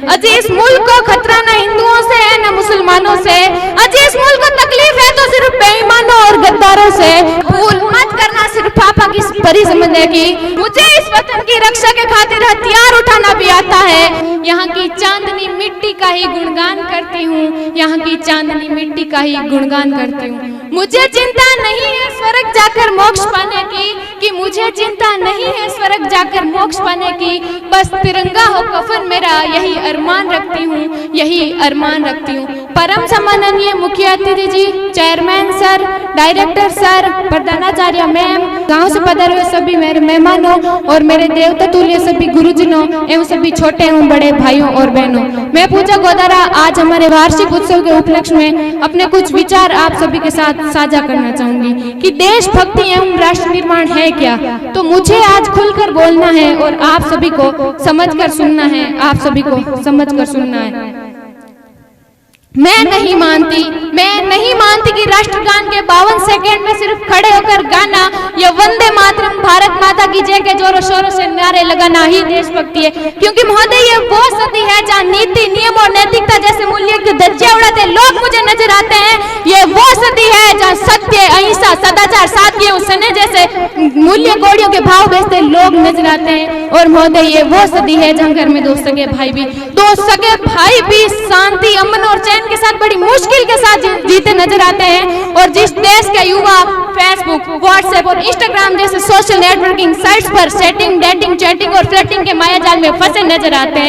अजी इस मुल्क को खतरा न हिंदुओं से है न मुसलमानों से। अजी इस मुल्क को तकलीफ है तो सिर्फ बेईमानों और गद्दारों से। भूल मत करना सिर्फ पापा की परी समझने की। मुझे इस वतन की रक्षा के खातिर हथियार उठाना भी आता है। यहाँ की चांदनी मिट्टी का ही गुणगान करती हूँ, यहाँ की चांदनी मिट्टी का ही गुणगान करती हूँ। मुझे चिंता नहीं है स्वर्ग जाकर मोक्ष पाने की, कि मुझे चिंता नहीं है स्वर्ग जाकर मोक्ष पाने की। बस तिरंगा हो कफन मेरा, यही अरमान रखती हूँ, यही अरमान रखती हूँ। परम सम्माननीय मुख्य अतिथि जी, चेयरमैन सर, डायरेक्टर सर, प्रधानाचार्य मैम, गांव से पधारे हुए सभी मेरे मेहमानों और मेरे देवता तुल्य सभी गुरुजनों एवं सभी छोटे एवं बड़े भाइयों और बहनों, मैं पूजा गोदारा आज हमारे वार्षिक उत्सव के उपलक्ष्य में अपने कुछ विचार आप सभी के साथ साझा करना चाहूंगी कि देशभक्ति एवं राष्ट्र निर्माण है क्या। तो मुझे आज खुलकर बोलना है और आप सभी को समझकर सुनना है, आप सभी को समझकर सुनना है। मैं नहीं मानती कि राष्ट्रगान के 52 सेकंड में सिर्फ खड़े होकर गाना या वंदे मातरम भारत माता की जय के जोरों शोरों से नारे लगाना ही देशभक्ति है। क्योंकि महोदय ये वो सदी है जहाँ नीति, नियम और नैतिकता जैसे मूल्य के धज्जियां उड़ाते लोग मुझे नजर आते हैं। ये वो सदी है जहाँ सत्य, अहिंसा, सदाचार, सादगी और स्नेह जैसे मूल्य कोड़ियों के भाव बेचते लोग नजर आते हैं। और महोदय ये वो सदी है जहाँ घर में दो सगे भाई भी शांति, अमन और चैन के साथ बड़ी मुश्किल के साथ जीते नजर आते हैं। और जिस देश के युवा फेसबुक, व्हाट्सएप और इंस्टाग्राम जैसे सोशल नेटवर्किंग साइट्स पर सेटिंग, डेटिंग, चैटिंग और फ्लर्टिंग के मायाजाल में फंसे नजर आते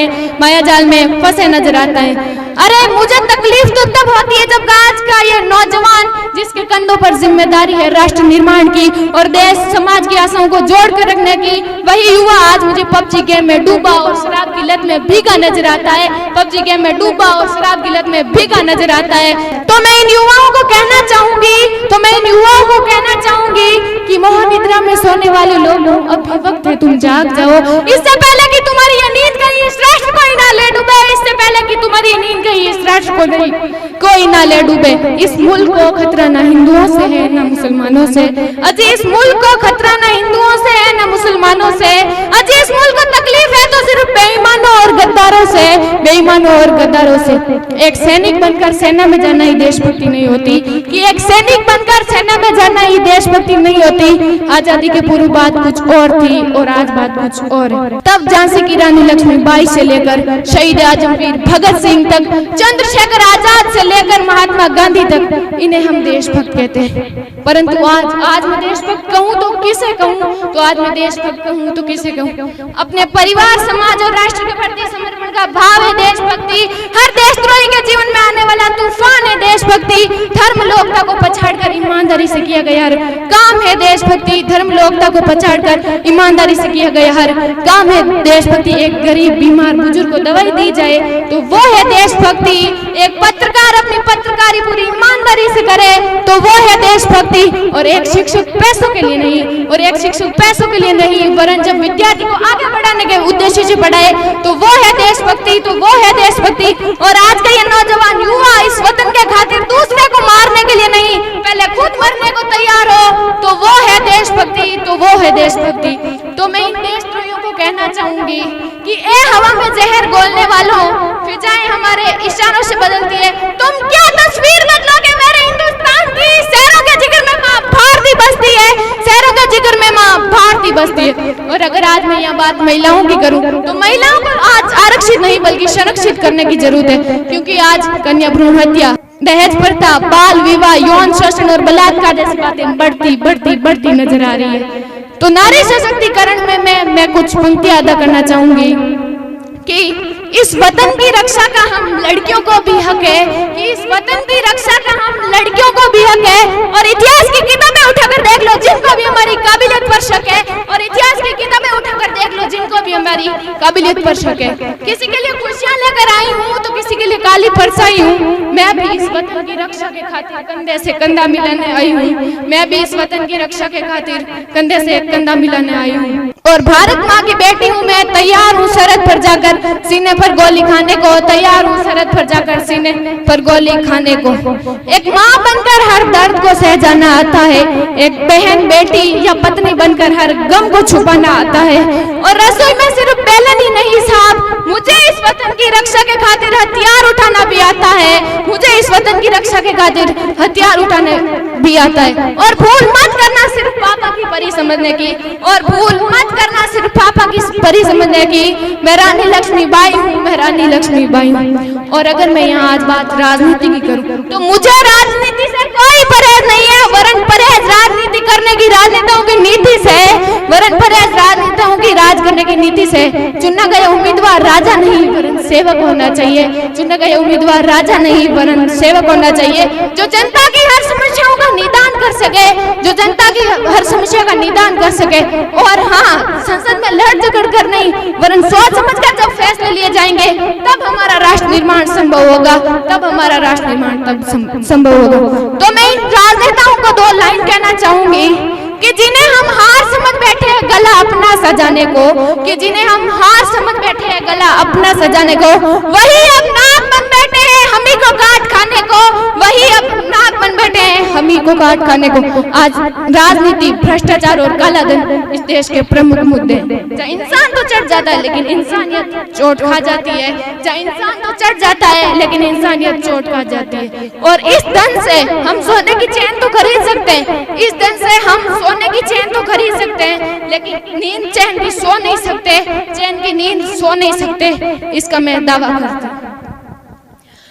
हैं, अरे मुझे तकलीफ तो तब होती है जब आज का ये नौजवान जिसके कंधों पर जिम्मेदारी है राष्ट्र निर्माण की और देश समाज की आशाओं को जोड़ कर रखने की, वही युवा आज मुझे पबजी गेम में डूबा और शराब की लत में भीगा नजर आता है। तो मैं इन युवाओं को कहना चाहूंगी कि मोहनिद्रा में सोने वाले लोगों, अभी वक्त है तुम जाग जाओ। इससे पहले कि तुम्हारी ये नींद कहीं इस राष्ट्र को ही ना ले डूबे, इससे पहले कि तुम्हारी नींद कहीं इस राष्ट्र को कोई ना ले डूबे। इस मुल्क को खतरा न हिंदुओं से है न मुसलमानों से। अजी इस मुल्क को खतरा न हिंदुओं से है न मुसलमानों से। अजी इस मुल्क को तकलीफ है तो सिर्फ बेईमानों और गद्दारों से। एक सैनिक बनकर सेना में जाना ही देशभक्ति नहीं होती, कि एक सैनिक बनकर सेना में जाना ही देशभक्ति नहीं होती। आजादी के पूर्व बात कुछ और थी और आज बात कुछ और है। तब झांसी की रानी लक्ष्मीबाई से लेकर शहीद आजम वीर भगत सिंह तक, चंद्रशेखर आजाद से लेकर महात्मा गांधी तक, इन्हें हम देशभक्त कहते हैं। परंतु आज मैं देशभक्त कहूँ तो किसे कहूँ? अपने परिवार, समाज और राष्ट्र के प्रति समर्पण का भाव है देशभक्ति। हर देशद्रोही के जीवन में आने वाला तूफान है देशभक्ति। धर्म लोकता को पछाड़कर ईमानदारी से किया गया हर काम है देशभक्ति। एक गरीब बीमार बुजुर्ग को दवाई दी जाए तो वो है देशभक्ति। एक पत्रकार अपनी पत्रकारी पूरी ईमानदारी से करे तो वो है देशभक्ति। और एक शिक्षक पैसों के लिए नहीं वरन जब विद्यार्थी को आगे बढ़ाने के उद्देश्य से पढ़ाए तो वो है देशभक्ति। और आज का ये नौजवान युवा इस वतन के खातिर दूसरे को मारने के लिए नहीं, पहले खुद मरने को तैयार हो तो वो है देशभक्ति। तो मैं इन देशद्रोहियों को कहना चाहूंगी कि ए हवा में जहर घोलने वालों, फिजाएं हमारे इशारों से बदलती है। तुम क्या तस्वीर बदलोगे मेरे हिंदुस्तान की? शहरों के जिगर में माँ भारती बसती है। और अगर आज मैं यह बात महिलाओं की करूं तो महिलाओं को आज आरक्षित नहीं बल्कि संरक्षित करने की जरूरत है। क्योंकि आज कन्या भ्रूण हत्या, दहेज प्रथा, बाल विवाह, यौन शोषण और बलात्कार जैसी बातें बढ़ती नजर आ रही है। तो नारी सशक्तिकरण में मैं कुछ पंक्तियां अदा करना चाहूंगी कि इस वतन की रक्षा का हम लड़कियों को भी हक है, और इतिहास की किताबें उठाकर देख लो जिनको भी हमारी काबिलियत पर शक है, काबिलियत पर शक है। किसी के लिए खुशियां लेकर आई हूँ तो किसी के लिए काली परछाई हूँ। मैं भी इस वतन की रक्षा के खातिर कंधे से कंधा मिलाने आई हूँ। और भारत माँ की बेटी हूँ मैं, तैयार हूँ सरहद पर जाकर सीने पर गोली खाने को, तैयार हूँ सरहद पर जाकर सीने पर गोली खाने को। एक माँ बनकर हर दर्द को सह जाना आता है, एक बहन बेटी या पत्नी बनकर हर गम को छुपाना आता है। और रसोई में सिर्फ बेलन ही नहीं साहब, मुझे इस वतन की रक्षा के खातिर हथियार उठाना भी आता है, मुझे इस वतन की रक्षा के खातिर हथियार उठाने भी आता है। और भूल मत करना सिर्फ पापा की परी समझने की, और भूल मत करना सिर्फ पापा की परी समझने की। मैं रानी लक्ष्मीबाई हूँ, मैं रानी लक्ष्मीबाई हूँ। और अगर मैं यहाँ आज बात राजनीति की करूँ तो मुझे राजनीति से कोई परहेज नहीं है, वरन परहेज राजनीति करने की राजनेताओं की नीति से, वरन परहेज राजनेताओं की राज करने की नीति से। चुना गया उम्मीदवार राजा नहीं वरन सेवक होना चाहिए, चुना गया उम्मीदवार राजा नहीं वरन सेवक होना चाहिए, जो जनता की हर समस्याओं का निदान कर सके, जो जनता की हर समस्या का निदान कर सके। और हाँ, संसद में लड़ झगड़ कर नहीं वरन सोच समझ कर जब फैसले लिए जाएंगे तब हमारा राष्ट्र निर्माण संभव होगा, तब हमारा राष्ट्र निर्माण तब संभव होगा। तो मैं इन राजनेताओं को 2 लाइन कहना चाहूंगी कि जिन्हें हम हार समझ बैठे हैं गला अपना सजाने को, कि जिन्हें हम हार समझ बैठे हैं गला अपना सजाने को, वही अब नाक बन बैठे हैं हम ही को काट खाने को, वही अब नाक बन बैठे हैं हम ही को काट खाने को। आज राजनीति, भ्रष्टाचार और काला धन इस देश के प्रमुख मुद्दे। जहाँ इंसान तो चढ़ जाता है लेकिन इंसानियत चोट खा जाती है, जहाँ इंसान तो चढ़ जाता है लेकिन इंसानियत चोट खा जाती है। और इस धन से हम सोने की चैन तो खरीद सकते हैं, इस धन से हम सोने की चैन तो खरीद सकते हैं, लेकिन नींद चैन भी सो नहीं सकते, चैन की नींद सो नहीं सकते, इसका मैं दावा करता हूँ।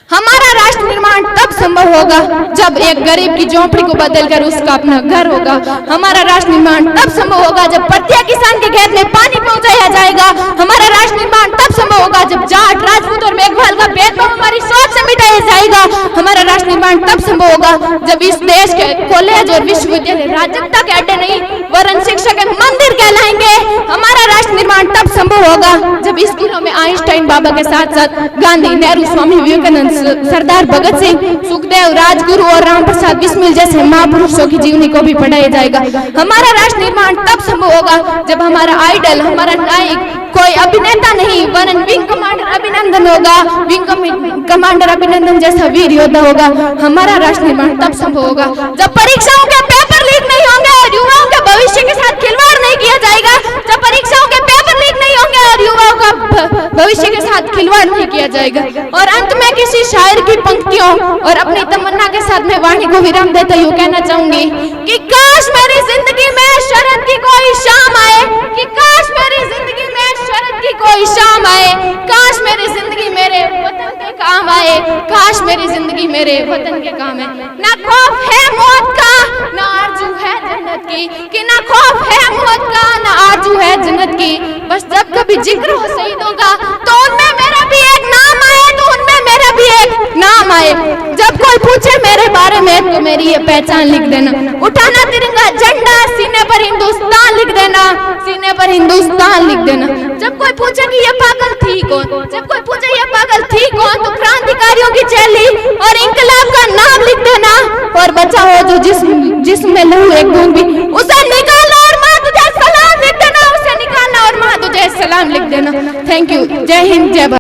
हमारा राष्ट्र निर्माण तब संभव होगा जब एक गरीब की झोंपड़ी को बदलकर उसका अपना घर होगा। हमारा राष्ट्र निर्माण तब संभव होगा जब प्रत्येक किसान के खेत में पानी पहुंचाया जाएगा। हमारा राष्ट्र निर्माण तब संभव होगा जब जाट, राजपूत और मेघवाल का भेदभाव हमारी सोच से मिटाया जाएगा। हमारा राष्ट्र निर्माण तब संभव होगा जब इस देश के कॉलेज और विश्वविद्यालय राजकता के अड्डे नहीं वरन शिक्षा के मंदिर कहलाएंगे। हमारा राष्ट्र निर्माण तब संभव होगा जब स्कूलों में आइंस्टाइन बाबा के साथ साथ गांधी, नेहरू, स्वामी विवेकानंद, सरदार भगत सिंह, सुखदेव, राजगुरु और राम प्रसाद बिस्मिल जैसे महापुरुषों की जीवनी को भी पढ़ाया जाएगा। हमारा राष्ट्र निर्माण तब संभव होगा जब हमारा आइडल, हमारा नायक कोई अभिनेता नहीं वरन विंग कमांडर अभिनंदन होगा, विंग कमांडर अभिनंदन जैसा वीर योद्धा होगा। हमारा राष्ट्र निर्माण तब संभव होगा जब परीक्षाओं के पेपर लीक नहीं होंगे और युवाओं के भविष्य के साथ खिलवाड़ नहीं किया जाएगा, जब परीक्षाओं के पेपर लीक नहीं होंगे और युवाओं का भविष्य के साथ खिलवाड़ नहीं किया जाएगा। और अंत में किसी शायर की पंक्तियों और अपनी तमन्ना के साथ मैं वाणी को विराम देते हुए कहना चाहूंगी कि काश मेरी जिंदगी में शरद की कोई शाम आए, कि काश मेरी जिंदगी में शरद की कोई शाम आए, काश मेरी जिंदगी मेरे वतन के काम आए, काश मेरी जिंदगी मेरे वतन के काम है। ना खौफ है मौत का, ना आरज़ू है जन्नत की, कि ना खौफ है मौत का, ना आरज़ू है जन्नत की। बस जब कभी जिक्र हो शहीदों का तो उनमें मेरा भी एक नाम आए, तो उनमें मेरा भी एक नाम आए। जब कोई पूछे मेरे बारे में तो मेरी ये पहचान लिख देना, उठाना तिरंगा झंडा, सीने पर हिंदुस्तान लिख देना, सीने पर हिंदुस्तान लिख देना। जब कोई पूछे कि ये पागल थी कौन, जब कोई पूछे ये पागल थी कौन, तो क्रांतिकारियों की चेली और इंकलाब का नाम लिख देना। और बचा हो जो जिसमें लहू एक बूंद भी, उसे निकालना और माँ तुझे सलाम लिख देना, उसे निकालना और माँ तुझे सलाम लिख देना। Thank you. जय हिंद, जय भारत।